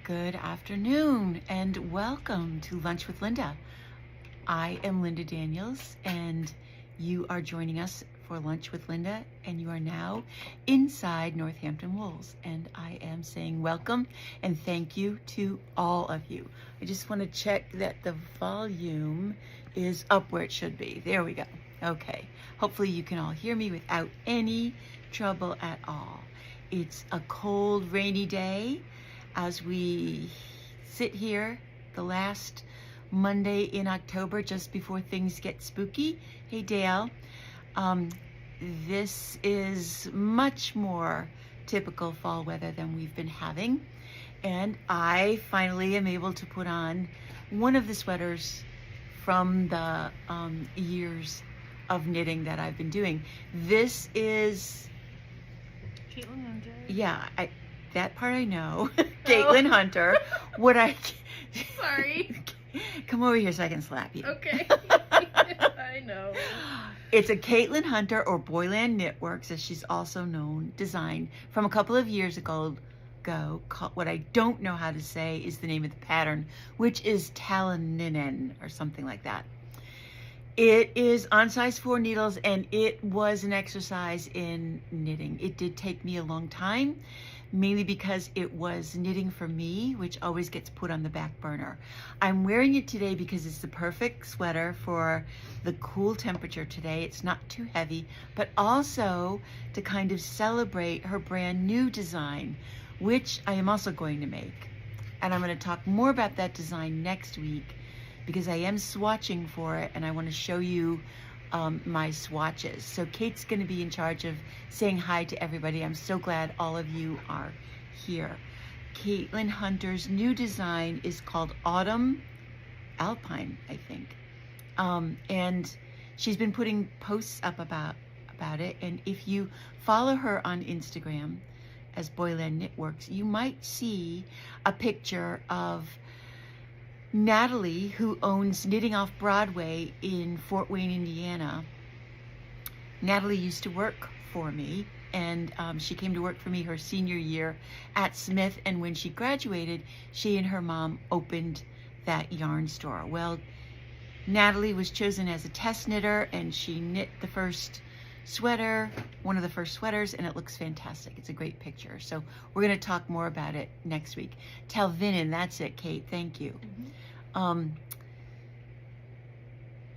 Good afternoon and welcome to Lunch with Linda. I am Linda Daniels and you are joining us for Lunch with Linda, and you are now inside Northampton Wolves, and I am saying welcome and thank you to all of you. I just want to check that the volume is up where it should be. There we go. Okay. Hopefully you can all hear me without any trouble at all. It's a cold, rainy day as we sit here the last Monday in October, just before things get spooky. Hey Dale, this is much more typical fall weather than we've been having, and I finally am able to put on one of the sweaters from the years of knitting that I've been doing. This is Caitlin Hunter. Yeah, that part I know. Caitlin Hunter. What I Sorry. Come over here so I can slap you. Okay. I know. It's a Caitlin Hunter, or Boyland Knitworks, as she's also known, design from a couple of years ago. What I don't know how to say is the name of the pattern, which is Talaninen or something like that. It is on size 4 needles, and it was an exercise in knitting. It did take me a long time, mainly because it was knitting for me, which always gets put on the back burner. I'm wearing it today because it's the perfect sweater for the cool temperature today. It's not too heavy, but also to kind of celebrate her brand new design, which I am also going to make. And I'm going to talk more about that design next week, because I am swatching for it and I want to show you my swatches. So Kate's going to be in charge of saying hi to everybody. I'm so glad all of you are here. Caitlin Hunter's new design is called Autumn Alpine, I think. And she's been putting posts up about it. And if you follow her on Instagram as Boyland Knitworks, you might see a picture of Natalie, who owns Knitting Off Broadway in Fort Wayne, Indiana. Natalie used to work for me, and she came to work for me her senior year at Smith, and when she graduated, she and her mom opened that yarn store. Well, Natalie was chosen as a test knitter, and she knit the first sweater, one of the first sweaters, and it looks fantastic. It's a great picture. So we're going to talk more about it next week. Talvinin, that's it, Kate. Thank you.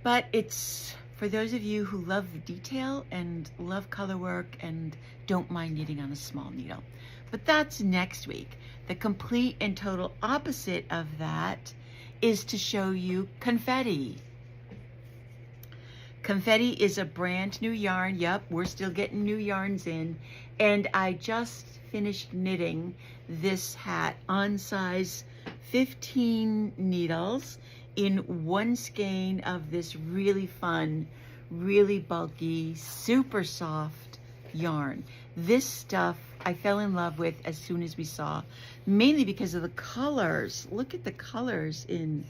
But it's for those of you who love the detail and love color work and don't mind knitting on a small needle. But that's next week. The complete and total opposite of that is to show you Confetti. Confetti is a brand new yarn. Yep, we're still getting new yarns in. And I just finished knitting this hat on size 15 needles in one skein of this really fun, really bulky, super soft yarn. This stuff I fell in love with as soon as we saw, mainly because of the colors. Look at the colors in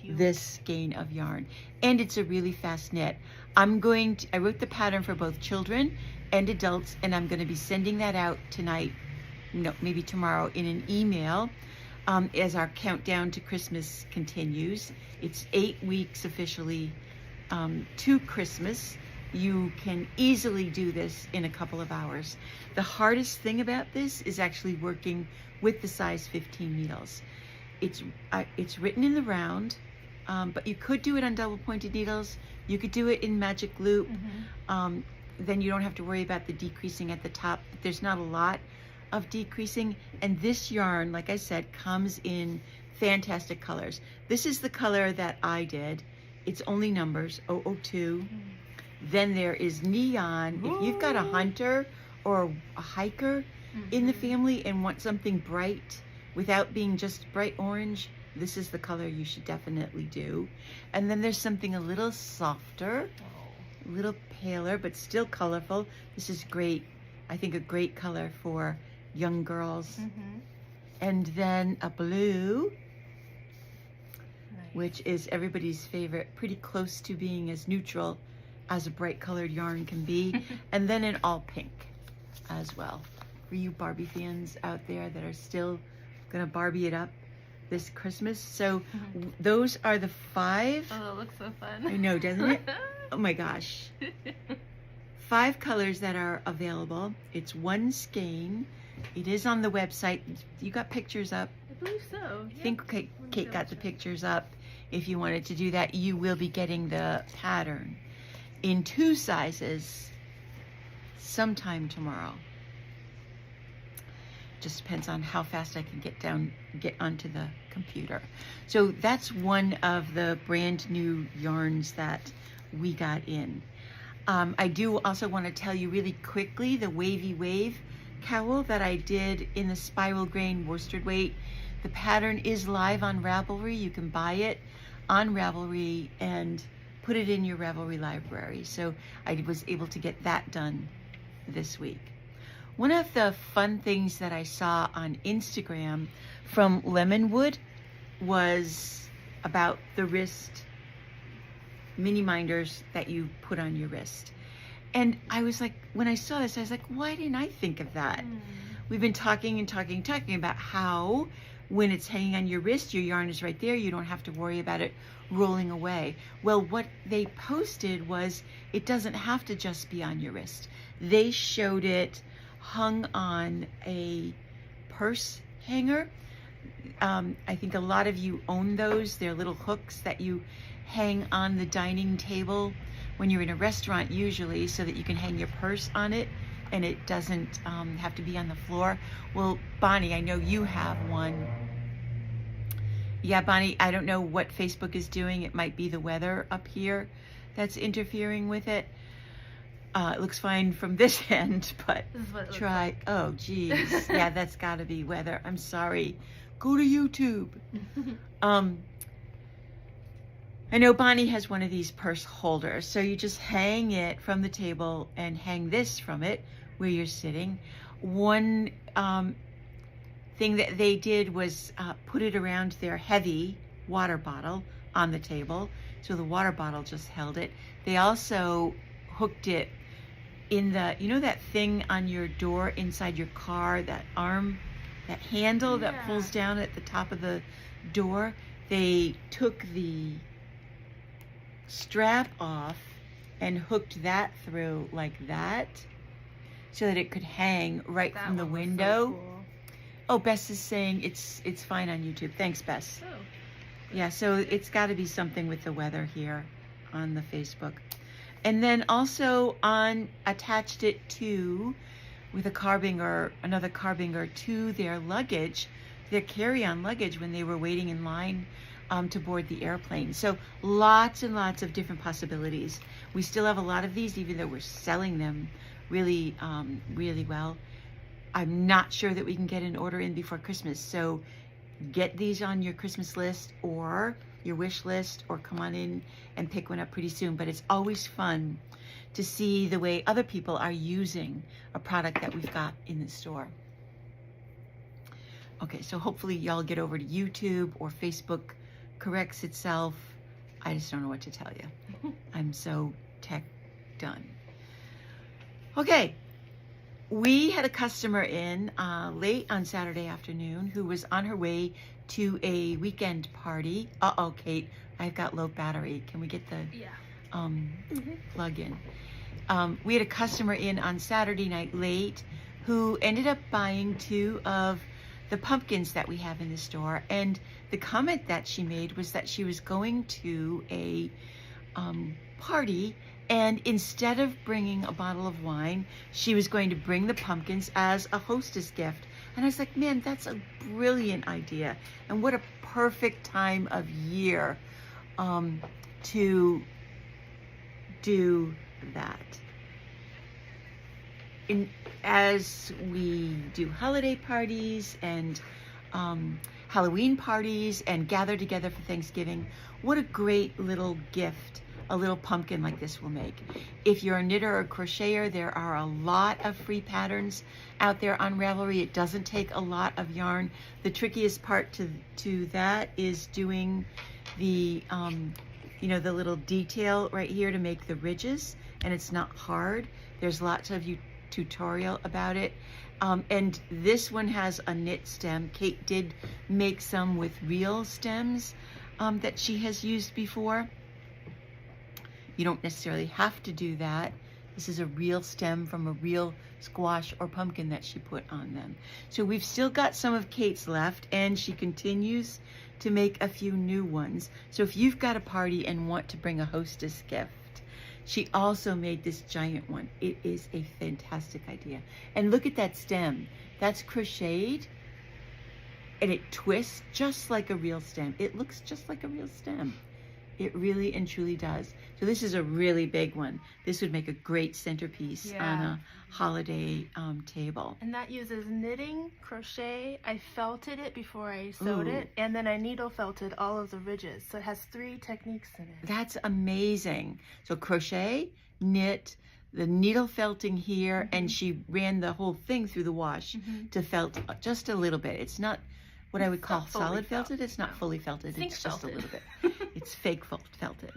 this skein of yarn, and it's a really fast knit. I wrote the pattern for both children and adults, and I'm going to be sending that out tonight, no, maybe tomorrow, in an email as our countdown to Christmas continues. It's 8 weeks officially to Christmas. You can easily do this in a couple of hours. The hardest thing about this is actually working with the size 15 needles. It's written in the round, but you could do it on double pointed needles. You could do it in magic loop. Then you don't have to worry about the decreasing at the top. There's not a lot of decreasing, and this yarn, like I said, comes in fantastic colors. This is the color that I did. It's only numbers, 002. Then there is neon. If you've got a hunter or a hiker in the family and want something bright without being just bright orange, this is the color you should definitely do. And then there's something a little softer, a little paler, but still colorful. This is great. I think a great color for young girls. And then a blue, which is everybody's favorite, pretty close to being as neutral as a bright colored yarn can be. And then an all pink as well. For you Barbie fans out there that are still gonna Barbie it up, this Christmas. So those are the 5. Oh, that looks so fun. I know, doesn't it? Oh my gosh. 5 colors that are available. It's 1 skein. It is on the website. You got pictures up? I believe so. I think Kate got the pictures up. If you wanted to do that, you will be getting the pattern in 2 sizes sometime tomorrow. Just depends on how fast I can get onto the computer. So that's one of the brand new yarns that we got in. I do also want to tell you really quickly the Wavy Wave cowl that I did in the spiral grain worsted weight. The pattern is live on Ravelry. You can buy it on Ravelry and put it in your Ravelry library. So I was able to get that done this week. One of the fun things that I saw on Instagram from Lemonwood was about the wrist mini minders that you put on your wrist. And I was like, when I saw this, I was like, why didn't I think of that? We've been talking about how when it's hanging on your wrist, your yarn is right there. You don't have to worry about it rolling away. Well, what they posted was it doesn't have to just be on your wrist. They showed it hung on a purse hanger. I think a lot of you own those. They're little hooks that you hang on the dining table when you're in a restaurant usually, so that you can hang your purse on it and it doesn't have to be on the floor. Well, Bonnie, I know you have one. Yeah, Bonnie, I don't know what Facebook is doing. It might be the weather up here that's interfering with it. It looks fine from this end, but This is what it try. looks Oh, geez. Yeah, that's got to be weather. I'm sorry. Go to YouTube. I know Bonnie has one of these purse holders, so you just hang it from the table and hang this from it where you're sitting. One thing that they did was put it around their heavy water bottle on the table, so the water bottle just held it. They also hooked it in the, you know that thing on your door inside your car, that arm, that handle that pulls down at the top of the door? They took the strap off and hooked that through like that so that it could hang right from the window. So cool. Oh, Bess is saying it's fine on YouTube. Thanks, Bess. Oh. Yeah, so it's got to be something with the weather here on the Facebook. And then also attached it to, with a carbinger, another carbinger to their luggage, their carry-on luggage when they were waiting in line to board the airplane. So lots and lots of different possibilities. We still have a lot of these, even though we're selling them really, really well. I'm not sure that we can get an order in before Christmas. So get these on your Christmas list or your wish list, or come on in and pick one up pretty soon. But it's always fun to see the way other people are using a product that we've got in the store. Okay, so hopefully y'all get over to YouTube or Facebook corrects itself. I just don't know what to tell you. I'm so tech done. Okay, we had a customer in late on Saturday afternoon who was on her way to a weekend party. Uh-oh, Kate, I've got low battery. Can we get the plug in? We had a customer in on Saturday night late who ended up buying 2 of the pumpkins that we have in the store. And the comment that she made was that she was going to a party, and instead of bringing a bottle of wine, she was going to bring the pumpkins as a hostess gift. And I was like, man, that's a brilliant idea. And what a perfect time of year to do that. As we do holiday parties and Halloween parties and gather together for Thanksgiving, what a great little gift a little pumpkin like this will make. If you're a knitter or crocheter, there are a lot of free patterns out there on Ravelry. It doesn't take a lot of yarn. The trickiest part to that is doing the the little detail right here to make the ridges, and it's not hard. There's lots of tutorial about it. And this one has a knit stem. Kate did make some with real stems that she has used before. You don't necessarily have to do that. This is a real stem from a real squash or pumpkin that she put on them. So we've still got some of Kate's left, and she continues to make a few new ones. So if you've got a party and want to bring a hostess gift, she also made this giant one. It is a fantastic idea. And look at that stem. That's crocheted, and it twists just like a real stem. It looks just like a real stem. It really and truly does. So this is a really big one. This would make a great centerpiece on a holiday table. And that uses knitting, crochet. I felted it before I sewed it, and then I needle felted all of the ridges. So it has 3 techniques in it. That's amazing. So crochet, knit, the needle felting here, and she ran the whole thing through the wash to felt just a little bit. It's not what I would call solid felted. It's not fully felted. It's just a little bit. It's fake felted.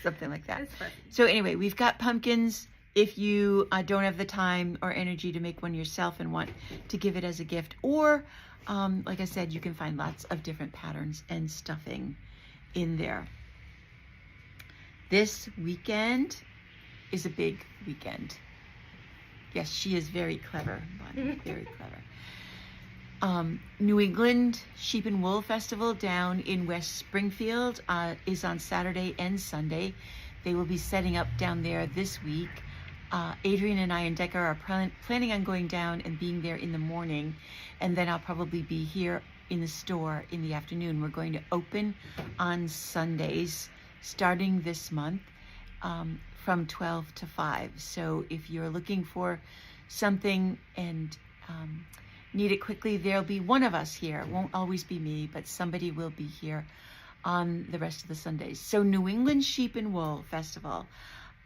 Something like that. So anyway, we've got pumpkins. If you don't have the time or energy to make one yourself and want to give it as a gift, or like I said, you can find lots of different patterns and stuffing in there. This weekend is a big weekend. Yes, she is very clever, Bonnie, very clever. New England Sheep and Wool Festival down in West Springfield is on Saturday and Sunday. They will be setting up down there this week. Adrian and I and Decca are planning on going down and being there in the morning, and then I'll probably be here in the store in the afternoon. We're going to open on Sundays starting this month from 12 to 5. So if you're looking for something and need it quickly, there'll be one of us here. It won't always be me, but somebody will be here on the rest of the Sundays. So New England Sheep and Wool Festival,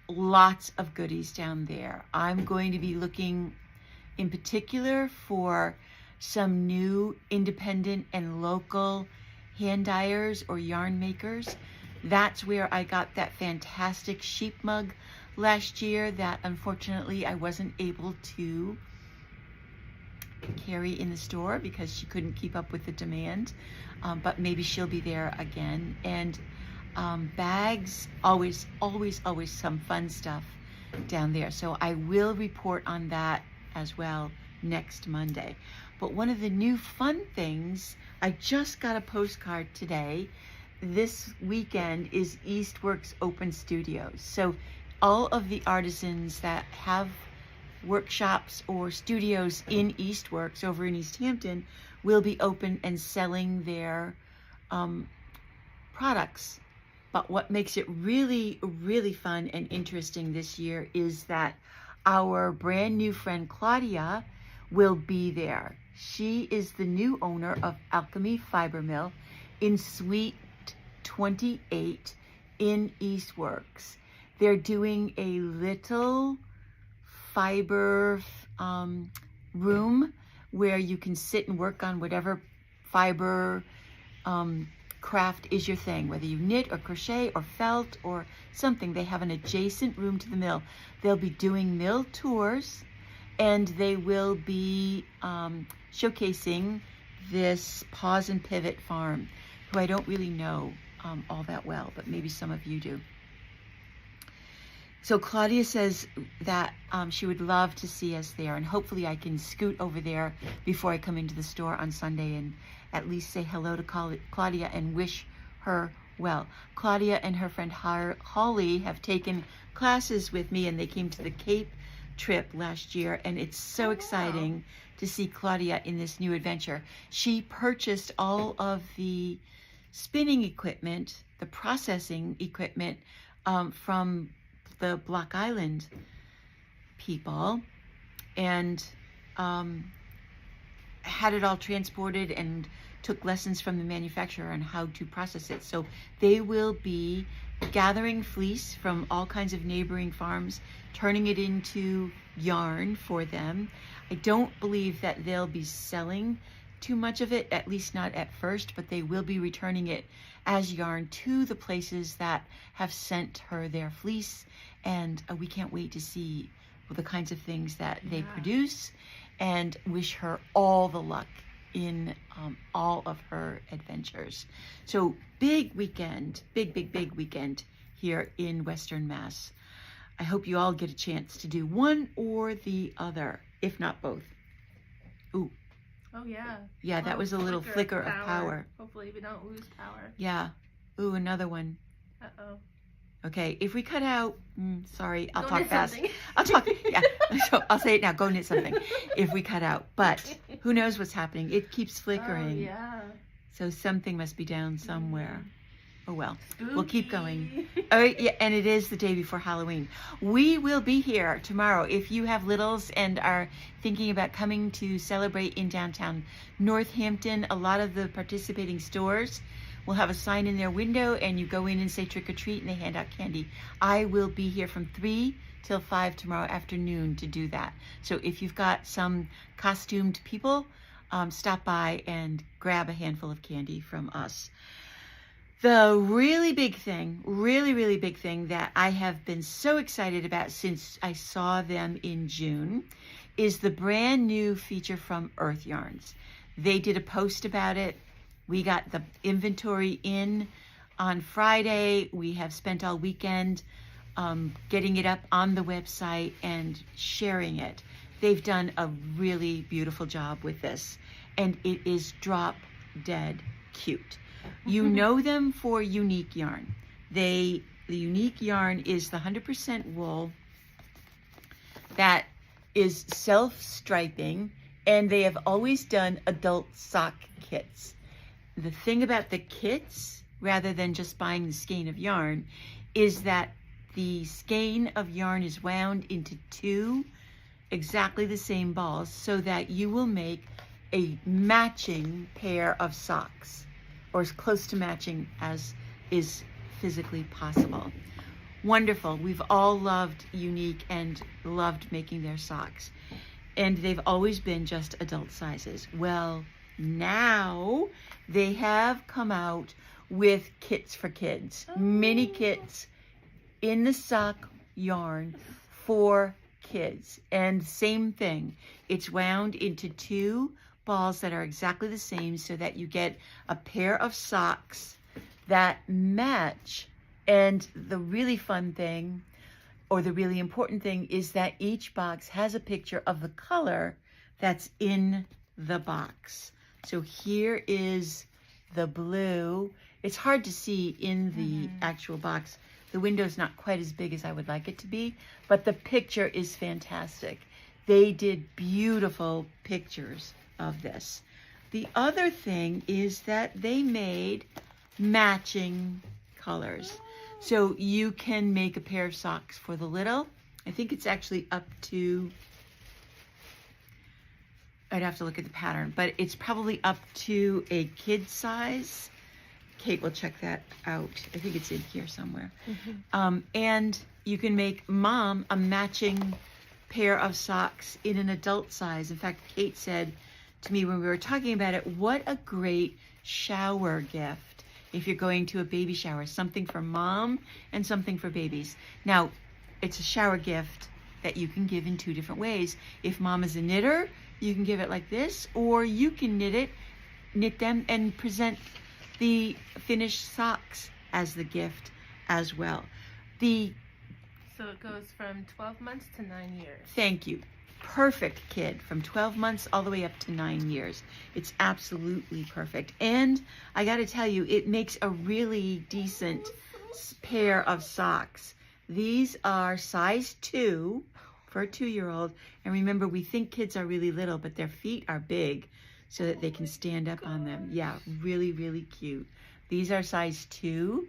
lots of goodies down there. I'm going to be looking in particular for some new independent and local hand dyers or yarn makers. That's where I got that fantastic sheep mug last year that unfortunately I wasn't able to carry in the store because she couldn't keep up with the demand, but maybe she'll be there again. And bags, always some fun stuff down there. So I will report on that as well next Monday. But one of the new fun things, I just got a postcard today. This weekend is Eastworks Open Studios. So all of the artisans that have workshops or studios in Eastworks over in East Hampton will be open and selling their products. But what makes it really, really fun and interesting this year is that our brand new friend Claudia will be there. She is the new owner of Alchemy Fiber Mill in Suite 28 in Eastworks. They're doing a little fiber room where you can sit and work on whatever fiber craft is your thing, whether you knit or crochet or felt or something. They have an adjacent room to the mill. They'll be doing mill tours, and they will be showcasing this Pause and Pivot farm, who I don't really know all that well, but maybe some of you do. So Claudia says that she would love to see us there, and hopefully I can scoot over there before I come into the store on Sunday and at least say hello to Claudia and wish her well. Claudia and her friend Holly have taken classes with me, and they came to the Cape trip last year, and it's so exciting to see Claudia in this new adventure. She purchased all of the spinning equipment, the processing equipment from the Block Island people, and had it all transported and took lessons from the manufacturer on how to process it. So they will be gathering fleece from all kinds of neighboring farms, turning it into yarn for them. I don't believe that they'll be selling too much of it, at least not at first, but they will be returning it as yarn to the places that have sent her their fleece. And we can't wait to see the kinds of things that they produce, and wish her all the luck in all of her adventures. So big weekend, big weekend here in Western Mass. I hope you all get a chance to do one or the other, if not both. Ooh. Oh, yeah. Yeah, that was a little flicker of power. Hopefully we don't lose power. Yeah. Ooh, another one. Uh-oh. Okay, if we cut out, sorry, I'll Go talk knit fast. something. I'll talk, yeah. So I'll say it now, go knit something if we cut out. But who knows what's happening? It keeps flickering. Oh, yeah. So something must be down somewhere. Oh, well, we'll keep going. Spooky. Oh, yeah, and it is the day before Halloween. We will be here tomorrow. If you have littles and are thinking about coming to celebrate in downtown Northampton, a lot of the participating stores will have a sign in their window, and you go in and say trick or treat, and they hand out candy. I will be here from 3 till 5 tomorrow afternoon to do that. So if you've got some costumed people, stop by and grab a handful of candy from us. The really big thing, really big thing that I have been so excited about since I saw them in June is the brand new feature from Earth Yarns. They did a post about it. We got the inventory in on Friday. We have spent all weekend getting it up on the website and sharing it. They've done a really beautiful job with this, and it is drop dead cute. You know them for Unique Yarn. The Unique Yarn is the 100% wool that is self-striping, and they have always done adult sock kits. The thing about the kits, rather than just buying the skein of yarn, is that the skein of yarn is wound into 2 exactly the same balls so that you will make a matching pair of socks, or as close to matching as is physically possible. Wonderful. We've all loved Unique and loved making their socks. And they've always been just adult sizes. Well, now they have come out with kits for kids. Mini kits in the sock yarn for kids. And same thing. It's wound into 2 balls that are exactly the same so that you get a pair of socks that match. And the really fun thing, or the really important thing, is that each box has a picture of the color that's in the box. So here is the blue. It's hard to see in the actual box. The window's not quite as big as I would like it to be, but the picture is fantastic. They did beautiful pictures of this. The other thing is that they made matching colors. So you can make a pair of socks for the little. I think it's actually up to, I'd have to look at the pattern, but it's probably up to a kid size. Kate will check that out. I think it's in here somewhere. And you can make mom a matching pair of socks in an adult size. In fact, Kate said to me when we were talking about it, what a great shower gift if you're going to a baby shower. Something for mom and something for babies. Now, it's a shower gift that you can give in 2 different ways. If mom is a knitter, you can give it like this, or you can knit them and present the finished socks as the gift as well. So it goes from 12 months to 9 years. Thank you. Perfect kid, from 12 months all the way up to 9 years. It's absolutely perfect. And I got to tell you, it makes a really decent pair of socks. These are size 2 for a 2-year-old. And remember, we think kids are really little, but their feet are big so that they can stand up on them. Yeah, really cute. These are size 2.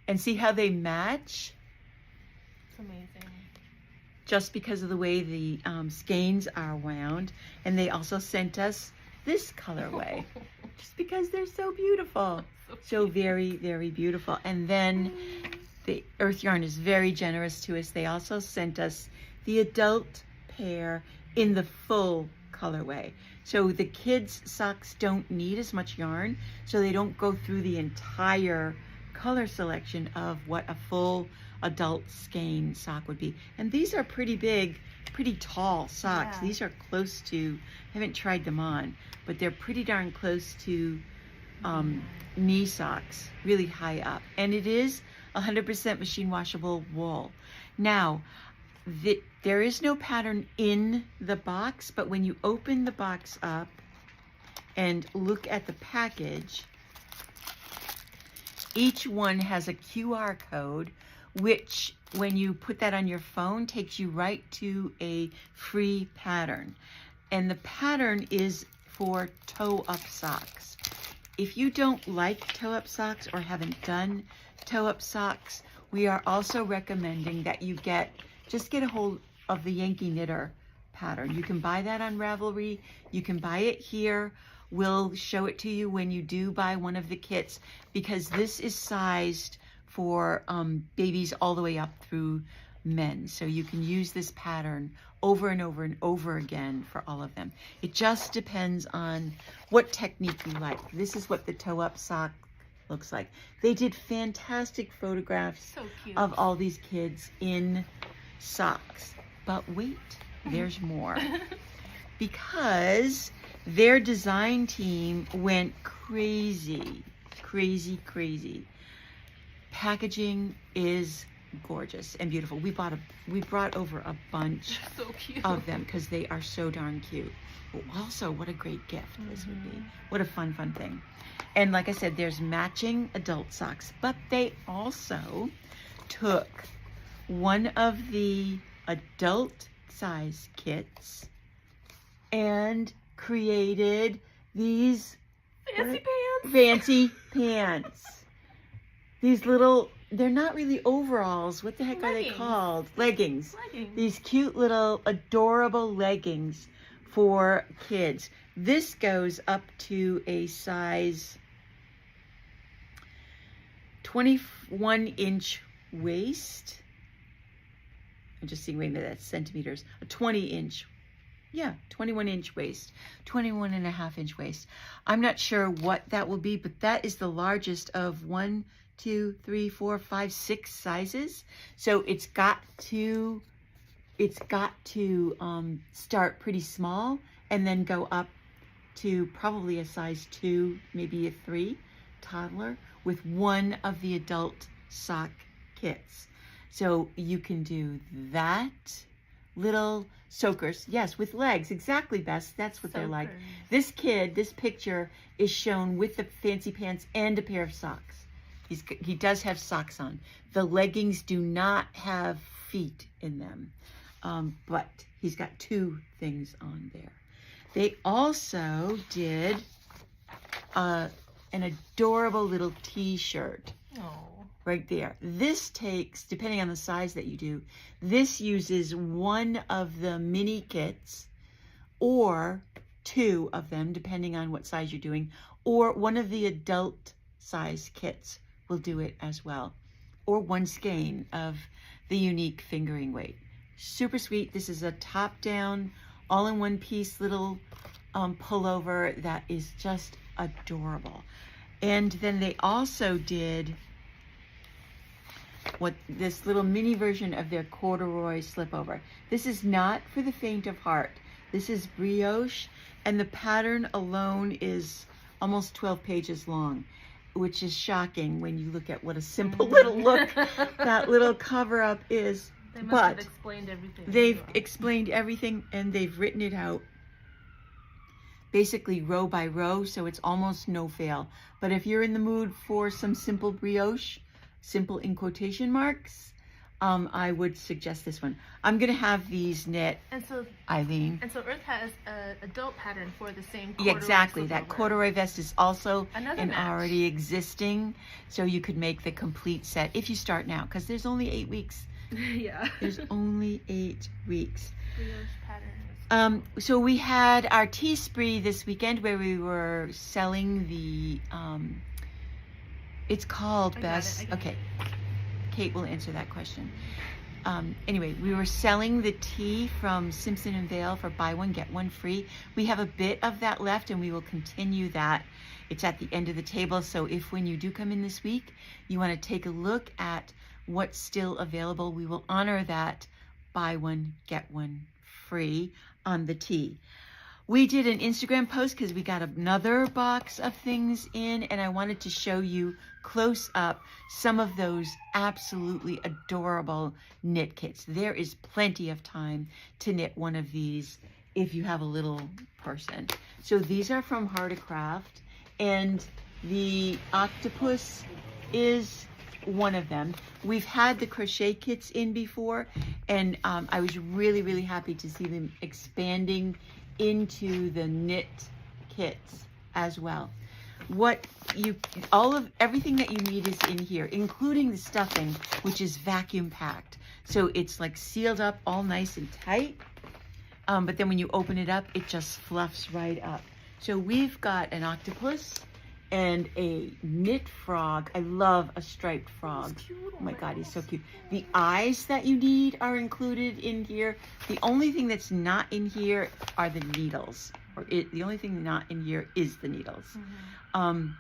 And see how they match? It's amazing. Just because of the way the skeins are wound. And they also sent us this colorway, just because they're so beautiful. So very beautiful. And then the Earth Yarn is very generous to us. They also sent us the adult pair in the full colorway. So the kids' socks don't need as much yarn, so they don't go through the entire color selection of what a full adult skein sock would be. And these are pretty big pretty tall socks. Yeah. These are close to, I haven't tried them on, but they're pretty darn close to knee socks, really high up. And it is 100% machine washable wool. Now, there is no pattern in the box, but when you open the box up and look at the package, each one has a QR code, which when you put that on your phone takes you right to a free pattern. And the pattern is for toe-up socks. If you don't like toe-up socks or haven't done toe-up socks, we are also recommending that you just get a hold of the Yankee Knitter pattern. You can buy that on Ravelry. You can buy it here. We'll show it to you when you do buy one of the kits, because this is sized for babies all the way up through men. So you can use this pattern over and over and over again for all of them. It just depends on what technique you like. This is what the toe-up sock looks like. They did fantastic photographs of all these kids in socks. But wait, there's more. Because their design team went crazy, crazy, crazy. Packaging is gorgeous and beautiful. We brought over a bunch of them because they are so darn cute. But also, what a great gift this would be. What a fun thing. And like I said, there's matching adult socks, but they also took one of the adult size kits and created these fancy pants. These little, they're not really overalls. What the heck are they called? Leggings. These cute little adorable leggings for kids. This goes up to a size 21-inch waist. I'm just seeing, wait a minute, that's centimeters. A 20-inch, yeah, 21-inch waist, 21.5-inch waist. I'm not sure what that will be, but that is the largest of 1, 2, 3, 4, 5, 6 sizes. So it's got to start pretty small and then go up to probably a size 2, maybe a 3 toddler with one of the adult sock kits. So you can do that. Little soakers, yes, with legs, exactly, Bess, that's what they're like. This kid, this picture is shown with the fancy pants and a pair of socks. He does have socks on. The leggings do not have feet in them, but he's got 2 things on there. They also did an adorable little t-shirt. Right there. This takes, depending on the size that you do, this uses one of the mini kits or 2 of them, depending on what size you're doing, or one of the adult size kits will do it as well, or 1 skein of the unique fingering weight. Super sweet. This is a top-down, all-in-one piece little pullover that is just adorable. And then they also did this little mini version of their corduroy slipover. This is not for the faint of heart. This is brioche, and the pattern alone is almost 12 pages long, which is shocking when you look at what a simple little look that little cover up is. They must have explained everything. They've explained everything, and they've written it out basically row by row, so it's almost no fail. But if you're in the mood for some simple brioche, simple in quotation marks, I would suggest this one. I'm gonna have these knit, Eileen. And so Earth has an adult pattern for the same corduroy. Yeah, exactly. That slipover. Corduroy vest is also Another match. already existing, so you could make the complete set if you start now, because there's only 8 weeks. Yeah. There's only 8 weeks. Brioche pattern. So we had our tea spree this weekend where we were selling the, it's called, Bess. Okay, Kate will answer that question. Anyway, we were selling the tea from Simpson & Vale for buy one, get one free. We have a bit of that left, and we will continue that. It's at the end of the table, so if when you do come in this week, you want to take a look at what's still available, we will honor that buy one, get one free on the tee. We did an Instagram post because we got another box of things in, and I wanted to show you close up some of those absolutely adorable knit kits. There is plenty of time to knit one of these if you have a little person. So these are from Craft, and the octopus is one of them. We've had the crochet kits in before, and I was really happy to see them expanding into the knit kits as well. Everything that you need is in here, including the stuffing, which is vacuum packed. So it's like sealed up all nice and tight. But then when you open it up, it just fluffs right up. So we've got an octopus and a knit frog. I love a striped frog. Oh my God, he's so cute. The eyes that you need are included in here. The only thing that's not in here are the needles. The only thing not in here is the needles. And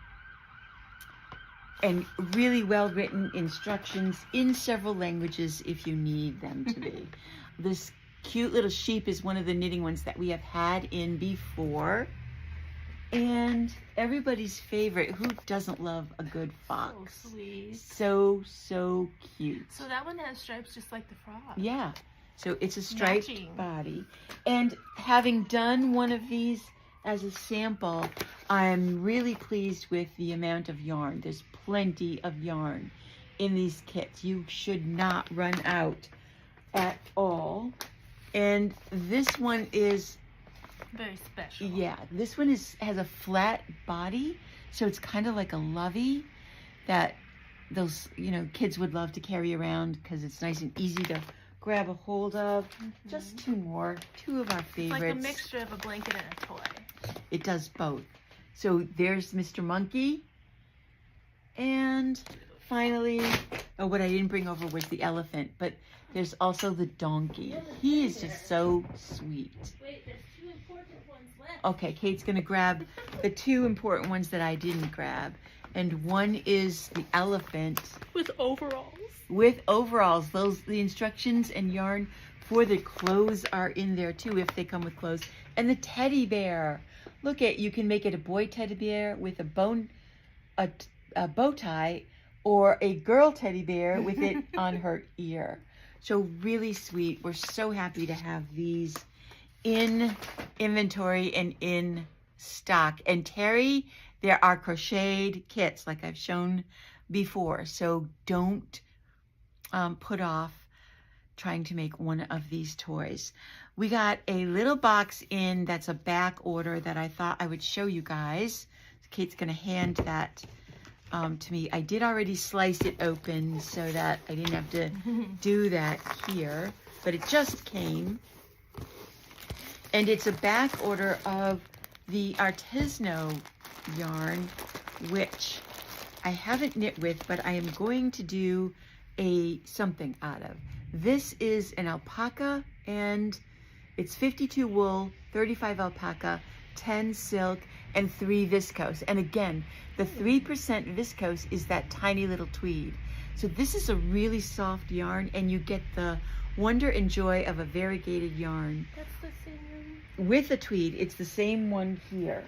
really well written instructions in several languages if you need them to be. This cute little sheep is one of the knitting ones that we have had in before. And everybody's favorite, who doesn't love a good fox? So sweet. So cute. So that one has stripes just like the frog. Yeah. So it's a striped body. And having done one of these as a sample, I'm really pleased with the amount of yarn. There's plenty of yarn in these kits. You should not run out at all. And this one is very special. Yeah, this one has a flat body, so it's kind of like a lovey that those kids would love to carry around because it's nice and easy to grab a hold of. Just two of our favorites. It's like a mixture of a blanket and a toy. It does both. So there's Mr. Monkey, and finally, what I didn't bring over was the elephant, but there's also the donkey. He is just so sweet. Wait, there's two important ones left. Okay, Kate's gonna grab the two important ones that I didn't grab. And one is the elephant. With overalls. With overalls. The instructions and yarn for the clothes are in there too, if they come with clothes. And the teddy bear. Look you can make it a boy teddy bear with a bow tie, or a girl teddy bear with it on her ear. So really sweet. We're so happy to have these in inventory and in stock. And Terry, there are crocheted kits like I've shown before. So don't put off trying to make one of these toys. We got a little box in that's a back order that I thought I would show you guys. Kate's gonna hand that to me. I did already slice it open so that I didn't have to do that here, but it just came. And it's a back order of the Artiso yarn, which I haven't knit with, but I am going to do something out of. This is an alpaca, and it's 52 wool, 35 alpaca, 10 silk, and 3 viscose. And again, the 3% viscose is that tiny little tweed. So this is a really soft yarn, and you get the wonder and joy of a variegated yarn. That's the same one. With a tweed, it's the same one here.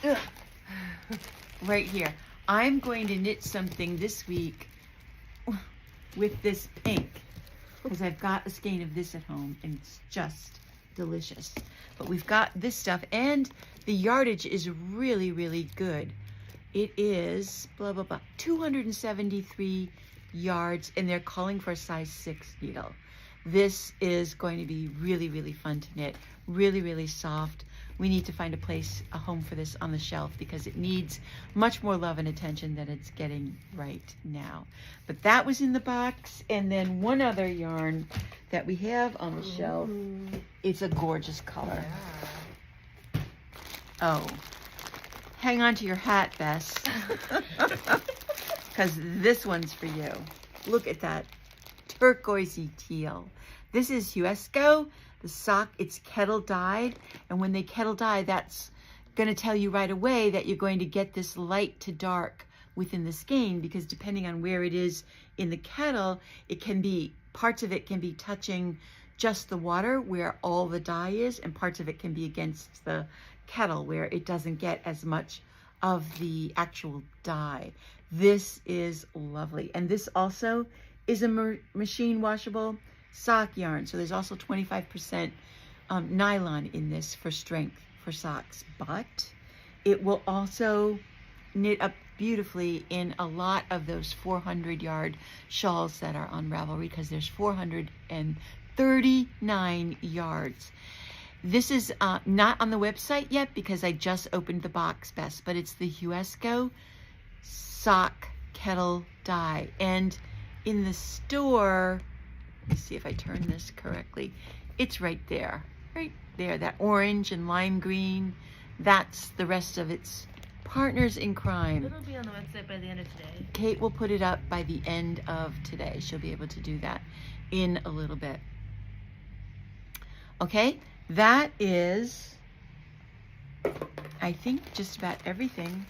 Ugh. Right here. I'm going to knit something this week with this pink, because I've got a skein of this at home, and it's just delicious. But we've got this stuff, and the yardage is really good. It is 273 yards, and they're calling for a size 6 needle. This is going to be really fun to knit, really soft. We need to find a home for this on the shelf, because it needs much more love and attention than it's getting right now. But that was in the box. And then one other yarn that we have on the shelf. It's a gorgeous color. Yeah. Oh, hang on to your hat, Bess, because this one's for you. Look at that turquoisey teal. This is Huesco. The sock, it's kettle dyed, and when they kettle dye, that's going to tell you right away that you're going to get this light to dark within the skein, because depending on where it is in the kettle, it can be, parts of it can be touching just the water where all the dye is, and parts of it can be against the kettle where it doesn't get as much of the actual dye. This is lovely. And this also is a machine washable sock yarn. So there's also 25% nylon in this for strength for socks, but it will also knit up beautifully in a lot of those 400-yard shawls that are on Ravelry, because there's 439 yards. This is not on the website yet because I just opened the box, Bess, but it's the Huesco sock kettle dye. And in the store, let me see if I turn this correctly, it's right there, that orange and lime green. That's the rest of its partners in crime. It'll be on the website by the end of today. Kate will put it up by the end of today. She'll be able to do that in a little bit. Okay, that is, I think, just about everything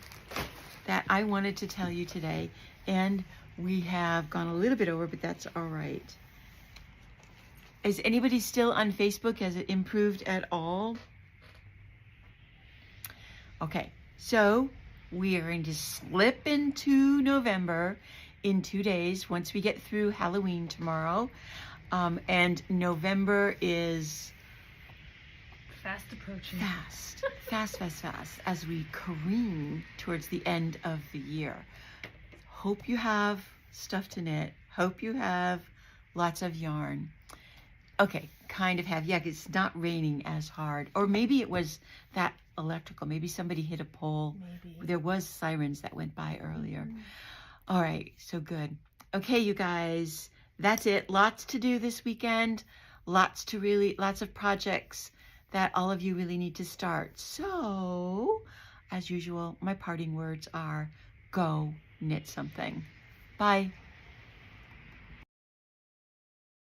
that I wanted to tell you today. And we have gone a little bit over, but that's all right. Is anybody still on Facebook? Has it improved at all? Okay, so we are going to slip into November in 2 days once we get through Halloween tomorrow. And November is fast approaching. Fast, as we careen towards the end of the year. Hope you have stuff to knit. Hope you have lots of yarn. Okay, kind of have. Yeah, it's not raining as hard. Or maybe it was that electrical. Maybe somebody hit a pole. Maybe. There was sirens that went by earlier. All right, so good. Okay, you guys, that's it. Lots to do this weekend. Lots of projects that all of you really need to start. So, as usual, my parting words are, go knit something. Bye.